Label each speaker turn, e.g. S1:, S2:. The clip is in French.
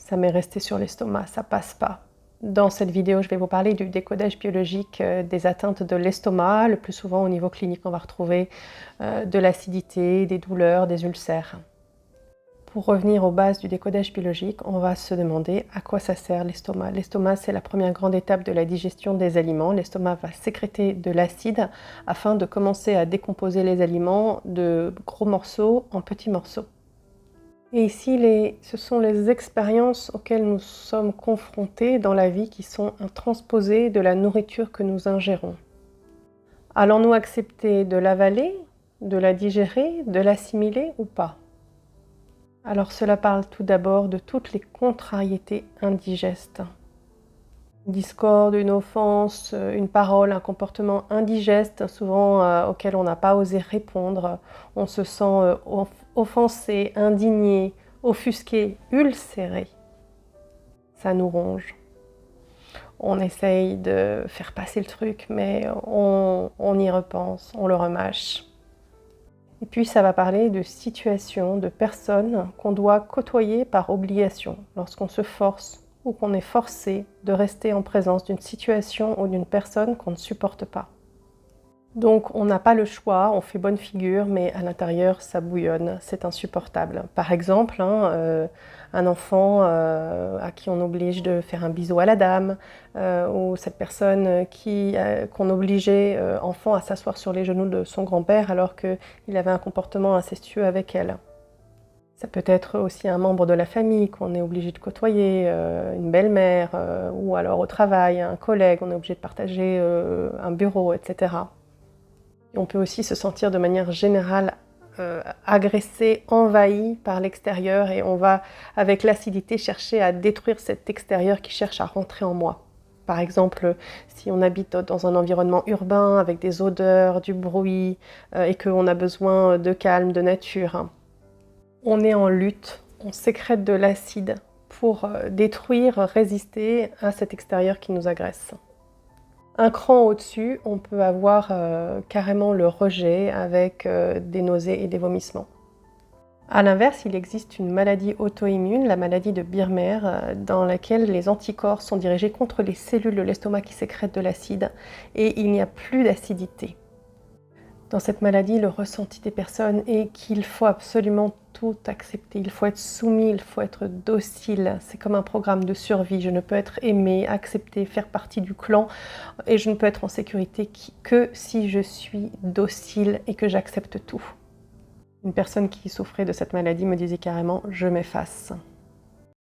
S1: ça m'est resté sur l'estomac, ça passe pas. Dans cette vidéo, je vais vous parler du décodage biologique des atteintes de l'estomac. Le plus souvent, au niveau clinique, on va retrouver de l'acidité, des douleurs, des ulcères. Pour revenir aux bases du décodage biologique, on va se demander à quoi ça sert l'estomac. L'estomac, c'est la première grande étape de la digestion des aliments. L'estomac va sécréter de l'acide afin de commencer à décomposer les aliments de gros morceaux en petits morceaux. Et ici, ce sont les expériences auxquelles nous sommes confrontés dans la vie qui sont un transposé de la nourriture que nous ingérons. Allons-nous accepter de l'avaler, de la digérer, de l'assimiler ou pas? Alors cela parle tout d'abord de toutes les contrariétés indigestes. Une discorde, une offense, une parole, un comportement indigeste, souvent auquel on n'a pas osé répondre. On se sent offensé, indigné, offusqué, ulcéré. Ça nous ronge. On essaye de faire passer le truc, mais on y repense, on le remâche. Et puis ça va parler de situations, de personnes qu'on doit côtoyer par obligation, lorsqu'on se force ou qu'on est forcé de rester en présence d'une situation ou d'une personne qu'on ne supporte pas. Donc on n'a pas le choix, on fait bonne figure, mais à l'intérieur ça bouillonne, c'est insupportable. Par exemple, un enfant à qui on oblige de faire un bisou à la dame, ou cette personne qu'on obligeait, enfant, à s'asseoir sur les genoux de son grand-père alors qu'il avait un comportement incestueux avec elle. Ça peut être aussi un membre de la famille qu'on est obligé de côtoyer, une belle-mère, ou alors au travail, un collègue, on est obligé de partager un bureau, etc. On peut aussi se sentir de manière générale agressé, envahi par l'extérieur, et on va, avec l'acidité, chercher à détruire cet extérieur qui cherche à rentrer en moi. Par exemple, si on habite dans un environnement urbain avec des odeurs, du bruit, et qu'on a besoin de calme, de nature, on est en lutte, on sécrète de l'acide pour détruire, résister à cet extérieur qui nous agresse. Un cran au-dessus, on peut avoir carrément le rejet avec des nausées et des vomissements. A l'inverse, il existe une maladie auto-immune, la maladie de Birmer, dans laquelle les anticorps sont dirigés contre les cellules de l'estomac qui sécrètent de l'acide, et il n'y a plus d'acidité. Dans cette maladie, le ressenti des personnes est qu'il faut absolument tout accepter, il faut être soumis, il faut être docile. C'est comme un programme de survie. Je ne peux être aimé, accepté, faire partie du clan, et je ne peux être en sécurité que si je suis docile et que j'accepte tout. Une personne qui souffrait de cette maladie me disait carrément « je m'efface ».